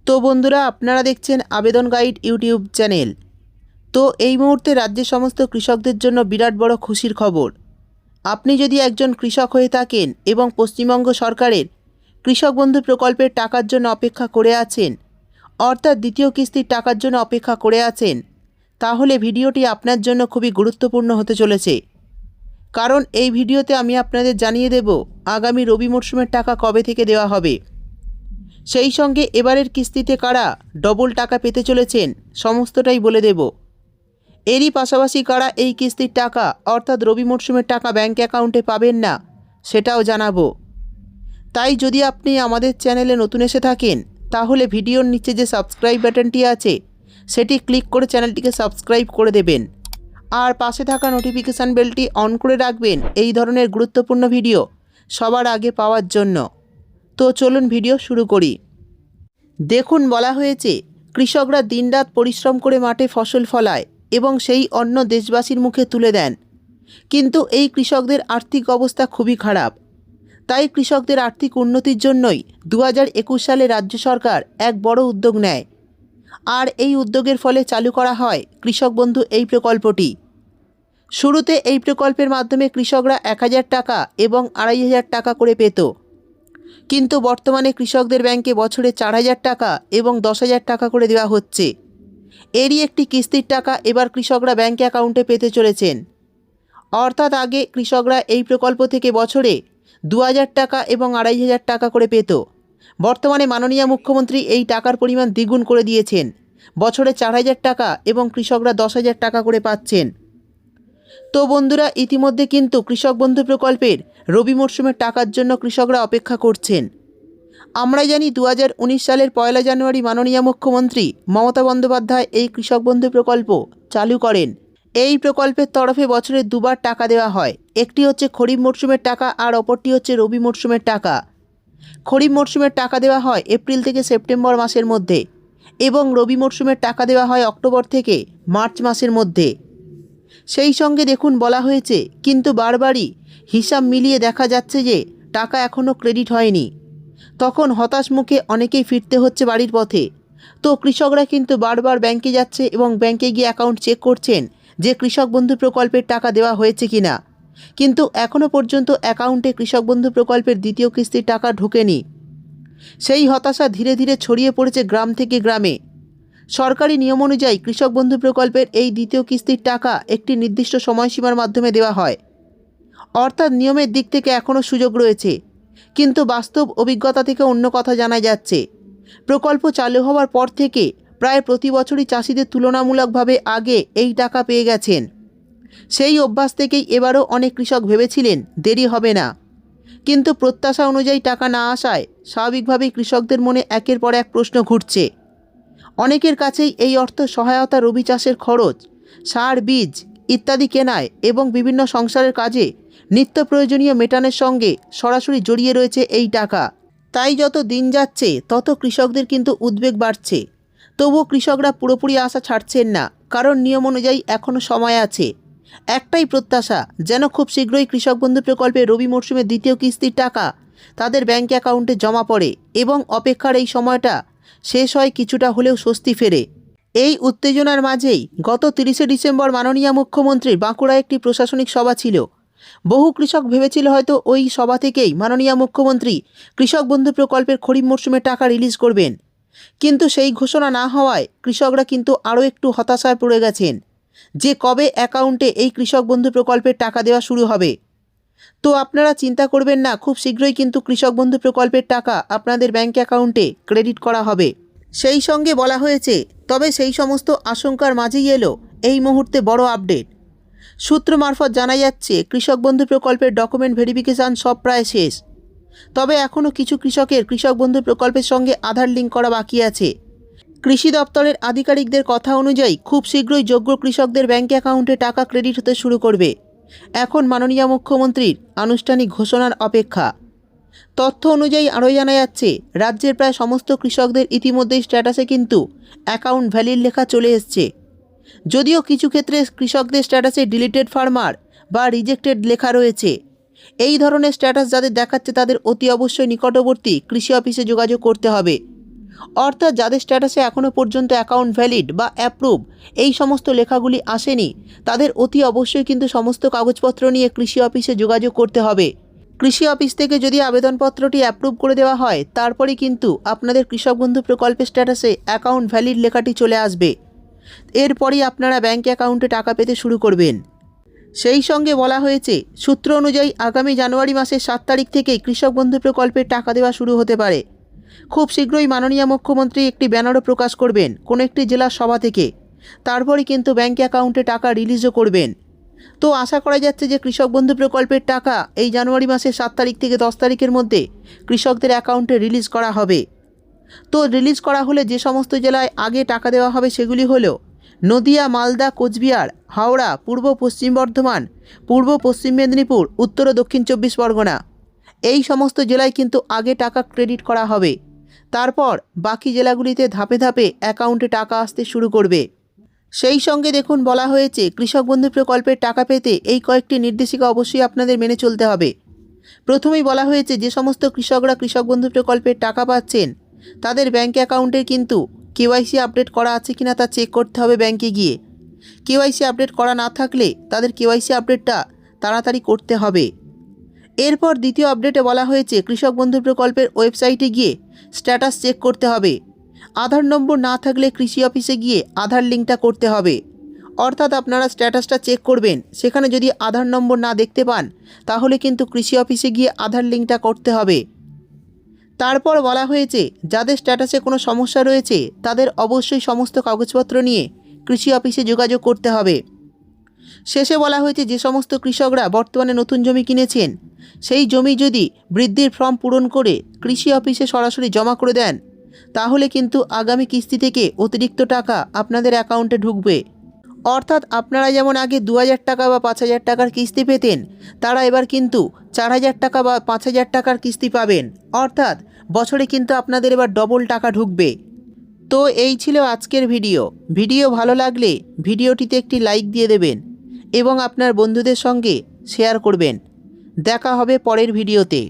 তো বন্ধুরা, আপনারা দেখছেন আবেদন গাইড ইউটিউব চ্যানেল। তো এই মুহূর্তে রাজ্যের সমস্ত কৃষকদের জন্য বিরাট বড় খুশির খবর। আপনি যদি একজন কৃষক হয়ে থাকেন এবং পশ্চিমবঙ্গ সরকারের কৃষক বন্ধু প্রকল্পের টাকার জন্য অপেক্ষা করে আছেন, অর্থাৎ দ্বিতীয় কিস্তির টাকার জন্য অপেক্ষা করে আছেন, তাহলে ভিডিওটি আপনার জন্য খুবই গুরুত্বপূর্ণ হতে চলেছে। কারণ এই ভিডিওতে আমি আপনাদের জানিয়ে দেব আগামী রবি মরশুমের টাকা কবে থেকে দেওয়া হবে, সেই সঙ্গে এবারের কিস্তিতে কারা ডবল টাকা পেতে চলেছেন সমস্তটাই বলে দেব। এরই পাশাপাশি কারা এই কিস্তির টাকা অর্থাৎ রবি মরশুমের টাকা ব্যাঙ্ক অ্যাকাউন্টে পাবেন না সেটাও জানাবো। তাই যদি আপনি আমাদের চ্যানেলে নতুন এসে থাকেন, তাহলে ভিডিওর নিচে যে সাবস্ক্রাইব বাটনটি আছে সেটি ক্লিক করে চ্যানেলটিকে সাবস্ক্রাইব করে দেবেন, আর পাশে থাকা নোটিফিকেশান বেলটি অন করে রাখবেন এই ধরনের গুরুত্বপূর্ণ ভিডিও সবার আগে পাওয়ার জন্য। তো চলুন ভিডিও শুরু করি। দেখুন, বলা হয়েছে কৃষকরা দিনরাত পরিশ্রম করে মাঠে ফসল ফলায় এবং সেই অন্ন দেশবাসীর মুখে তুলে দেন, কিন্তু এই কৃষকদের আর্থিক অবস্থা খুবই খারাপ। তাই কৃষকদের আর্থিক উন্নতির জন্যই 2021 সালে রাজ্য সরকার এক বড় উদ্যোগ নেয়, আর এই উদ্যোগের ফলে চালু করা হয় কৃষক বন্ধু এই প্রকল্পটি। শুরুতে এই প্রকল্পের মাধ্যমে কৃষকরা 1000 টাকা এবং 2500 টাকা করে পেত, কিন্তু বর্তমানে কৃষকদের ব্যাংকে বছরে 4000 টাকা এবং 10,000 টাকা করে দেওয়া হচ্ছে। এরই একটি কিস্তির টাকা এবার কৃষকরা ব্যাংক অ্যাকাউন্টে পেতে চলেছেন। অর্থাৎ আগে কৃষকরা এই প্রকল্প থেকে বছরে 2000 টাকা এবং 2500 টাকা করে পেত। বর্তমানে মাননীয় মুখ্যমন্ত্রী এই টাকার পরিমাণ দ্বিগুণ করে দিয়েছেন, বছরে 4000 টাকা এবং কৃষকরা 10,000 টাকা করে পাচ্ছেন। তো বন্ধুরা, ইতিমধ্যে কিন্তু কৃষক বন্ধু প্রকল্পের রবি মরশুমের টাকার জন্য কৃষকরা অপেক্ষা করছেন। আমরা জানি 2019 সালের 1 জানুয়ারি মাননীয় মুখ্যমন্ত্রী মমতা বন্দ্যোপাধ্যায় এই কৃষক বন্ধু প্রকল্প চালু করেন। এই প্রকল্পের তরফে বছরে দুবার টাকা দেওয়া হয়, একটি হচ্ছে খরিফ মরশুমের টাকা আর অপরটি হচ্ছে রবি মরশুমের টাকা। খরিফ মরশুমের টাকা দেওয়া হয় এপ্রিল থেকে সেপ্টেম্বর মাসের মধ্যে এবং রবি মরশুমের টাকা দেওয়া হয় অক্টোবর থেকে মার্চ মাসের মধ্যে। সেই সঙ্গে দেখুন, বলা হয়েছে কিন্তু বারবারই হিসাব মিলিয়ে দেখা যাচ্ছে যে টাকা এখনও ক্রেডিট হয়নি। তখন হতাশ মুখে অনেকেই ফিরতে হচ্ছে বাড়ির পথে। তো কৃষকরা কিন্তু বারবার ব্যাংকে যাচ্ছে এবং ব্যাংকে গিয়ে অ্যাকাউন্ট চেক করছেন যে কৃষক বন্ধু প্রকল্পের টাকা দেওয়া হয়েছে কিনা, কিন্তু এখনও পর্যন্ত অ্যাকাউন্টে কৃষক বন্ধু প্রকল্পের দ্বিতীয় কিস্তির টাকা ঢোকেনি। সেই হতাশা ধীরে ধীরে ছড়িয়ে পড়েছে গ্রাম থেকে গ্রামে। সরকারি নিয়ম অনুযায়ী কৃষক বন্ধু প্রকল্পের এই দ্বিতীয় কিস্তির টাকা একটি নির্দিষ্ট সময়সীমার মাধ্যমে দেওয়া হয়, অর্থাৎ নিয়মের দিক থেকে এখনও সুযোগ রয়েছে, কিন্তু বাস্তব অভিজ্ঞতা থেকে অন্য কথা জানা যাচ্ছে। প্রকল্প চালু হওয়ার পর থেকে প্রায় প্রতি বছরই চাষিদের তুলনামূলকভাবে আগে এই টাকা পেয়ে গেছেন। সেই অভ্যাস থেকেই এবারও অনেক কৃষক ভেবেছিলেন দেরি হবে না, কিন্তু প্রত্যাশা অনুযায়ী টাকা না আসায় স্বাভাবিকভাবেই কৃষকদের মনে একের পর এক প্রশ্ন ঘুরছে। অনেকের কাছেই এই অর্থ সহায়তা রবি চাষের খরচ, সার, বীজ ইত্যাদি কেনায় এবং বিভিন্ন সংসারের কাজে নিত্য প্রয়োজনীয় মেটানোর সঙ্গে সরাসরি জড়িয়ে রয়েছে এই টাকা। তাই যত দিন যাচ্ছে তত কৃষকদের কিন্তু উদ্বেগ বাড়ছে। তবুও কৃষকরা পুরোপুরি আশা ছাড়ছেন না, কারণ নিয়ম অনুযায়ী এখনও সময় আছে। একটাই প্রত্যাশা, যেন খুব শীঘ্রই কৃষক বন্ধু প্রকল্পে রবি মরশুমের দ্বিতীয় কিস্তির টাকা তাদের ব্যাংক অ্যাকাউন্টে জমা পড়ে এবং অপেক্ষার এই সময়টা শেষ হয়, কিছুটা হলেও স্বস্তি ফেরে। এই উত্তেজনার মাঝেই গত 30শে ডিসেম্বর মাননীয় মুখ্যমন্ত্রীর বাঁকুড়ায় একটি প্রশাসনিক সভা ছিল। বহু কৃষক ভেবেছিল হয়তো ওই সভা থেকেই মাননীয় মুখ্যমন্ত্রী কৃষক বন্ধু প্রকল্পের খরিফ মরশুমে টাকা রিলিজ করবেন, কিন্তু সেই ঘোষণা না হওয়ায় কৃষকরা কিন্তু আরও একটু হতাশায় পড়ে গেছেন যে কবে অ্যাকাউন্টে এই কৃষক বন্ধু প্রকল্পের টাকা দেওয়া শুরু হবে। তো আপনারা চিন্তা করবেন না, খুব শীঘ্রই কিন্তু কৃষক বন্ধু প্রকল্পের টাকা আপনাদের ব্যাংক অ্যাকাউন্টে ক্রেডিট করা হবে। সেই সঙ্গে বলা হয়েছে, তবে সেই সমস্ত আশঙ্কার মাঝেই এলো এই মুহূর্তে বড় আপডেট। সূত্র মারফত জানা যাচ্ছে কৃষক বন্ধু প্রকল্পের ডকুমেন্ট ভেরিফিকেশান সব প্রায় শেষ, তবে এখনও কিছু কৃষকের কৃষক বন্ধু প্রকল্পের সঙ্গে আধার লিঙ্ক করা বাকি আছে। কৃষি দপ্তরের আধিকারিকদের কথা অনুযায়ী খুব শীঘ্রই যোগ্য কৃষকদের ব্যাংক অ্যাকাউন্টে টাকা ক্রেডিট হতে শুরু করবে। এখন মাননীয় মুখ্যমন্ত্রীর আনুষ্ঠানিক ঘোষণার অপেক্ষা। তথ্য অনুযায়ী আরও জানা যাচ্ছে রাজ্যের প্রায় সমস্ত কৃষকদের ইতিমধ্যেই স্ট্যাটাসে কিন্তু অ্যাকাউন্ট ভ্যালিড লেখা চলে এসছে। যদিও কিছু ক্ষেত্রে কৃষকদের স্ট্যাটাসে ডিলিটেড ফার্মার বা রিজেক্টেড লেখা রয়েছে। এই ধরনের স্ট্যাটাস যাদের দেখাচ্ছে তাদের অতি অবশ্যই নিকটবর্তী কৃষি অফিসে যোগাযোগ করতে হবে। অর্থাৎ যাদের স্ট্যাটাসে এখনও পর্যন্ত অ্যাকাউন্ট ভ্যালিড বা অ্যাপ্রুভ এই সমস্ত লেখাগুলি আসেনি, তাদের অতি অবশ্যই কিন্তু সমস্ত কাগজপত্র নিয়ে কৃষি অফিসে যোগাযোগ করতে হবে। কৃষি অফিস থেকে যদি আবেদনপত্রটি অ্যাপ্রুভ করে দেওয়া হয়, তারপরেই কিন্তু আপনাদের কৃষক বন্ধু প্রকল্পের স্ট্যাটাসে অ্যাকাউন্ট ভ্যালিড লেখাটি চলে আসবে। এরপরই আপনারা ব্যাঙ্ক অ্যাকাউন্টে টাকা পেতে শুরু করবেন। সেই সঙ্গে বলা হয়েছে, সূত্র অনুযায়ী আগামী জানুয়ারি মাসের 7 তারিখ থেকেই কৃষক বন্ধু প্রকল্পের টাকা দেওয়া শুরু হতে পারে। খুব শীঘ্রই মাননীয় মুখ্যমন্ত্রী একটি ব্যানারও প্রকাশ করবেন কোনো একটি জেলার সভা থেকে। তারপরই কিন্তু ব্যাঙ্ক অ্যাকাউন্টে টাকা রিলিজও করবেন। তো আশা করা যাচ্ছে যে কৃষক বন্ধু প্রকল্পের টাকা এই জানুয়ারি মাসের 7 তারিখ থেকে 10 তারিখের মধ্যে কৃষকদের অ্যাকাউন্টে রিলিজ করা হবে। তো রিলিজ করা হলে যে সমস্ত জেলায় আগে টাকা দেওয়া হবে সেগুলি হলো নদিয়া, মালদা, কোচবিহার, হাওড়া, পূর্ব পশ্চিম বর্ধমান, পূর্ব পশ্চিম মেদিনীপুর, উত্তর ও দক্ষিণ 24 পরগনা। এই সমস্ত জেলায় কিন্তু আগে টাকা ক্রেডিট করা হবে। তারপর বাকি জেলাগুলিতে ধাপে ধাপে অ্যাকাউন্টে টাকা আসতে শুরু করবে। সেই সঙ্গে দেখুন বলা হয়েছে, কৃষক বন্ধু প্রকল্পের টাকা পেতে এই কয়েকটি নির্দেশিকা অবশ্যই আপনাদের মেনে চলতে হবে। প্রথমেই বলা হয়েছে, যে সমস্ত কৃষকরা কৃষক বন্ধু প্রকল্পের টাকা পাচ্ছেন তাদের ব্যাঙ্ক অ্যাকাউন্টে কিন্তু কেওয়াইসি আপডেট করা আছে কিনা তা চেক করতে হবে ব্যাঙ্কে গিয়ে। কেওয়াইসি আপডেট করা না থাকলে তাদের কেওয়াইসি আপডেটটা তাড়াতাড়ি করতে হবে। এরপর দ্বিতীয় আপডেটে বলা হয়েছে, কৃষক বন্ধু প্রকল্পের ওয়েবসাইটে গিয়ে স্ট্যাটাস চেক করতে হবে। আধার নম্বর না থাকলে কৃষি অফিসে গিয়ে আধার লিঙ্কটা করতে হবে। অর্থাৎ আপনারা স্ট্যাটাসটা চেক করবেন, সেখানে যদি আধার নম্বর না দেখতে পান তাহলে কিন্তু কৃষি অফিসে গিয়ে আধার লিঙ্কটা করতে হবে। তারপর বলা হয়েছে, যাদের স্ট্যাটাসে কোনো সমস্যা রয়েছে তাদের অবশ্যই সমস্ত কাগজপত্র নিয়ে কৃষি অফিসে যোগাযোগ করতে হবে। শেষে বলা হয়েছে, যে সমস্ত কৃষকরা বর্তমানে নতুন জমি কিনেছেন সেই জমি যদি বৃদ্ধির ফর্ম পূরণ করে কৃষি অফিসে সরাসরি জমা করে দেন, তাহলে কিন্তু আগামী কিস্তি থেকে অতিরিক্ত টাকা আপনাদের অ্যাকাউন্টে ঢুকবে। অর্থাৎ আপনারা যেমন আগে 2000 টাকা বা 5000 টাকার কিস্তি পেতেন, তারা এবার কিন্তু 4000 টাকা বা 5000 টাকার কিস্তি পাবেন। অর্থাৎ বছরে কিন্তু আপনাদের এবার ডবল টাকা ঢুকবে। তো এই ছিল আজকের ভিডিও ভালো লাগলে ভিডিওটিতে একটি লাইক দিয়ে দেবেন এবং আপনার বন্ধুদের সঙ্গে শেয়ার করবেন। দেখা হবে পরের ভিডিওতে।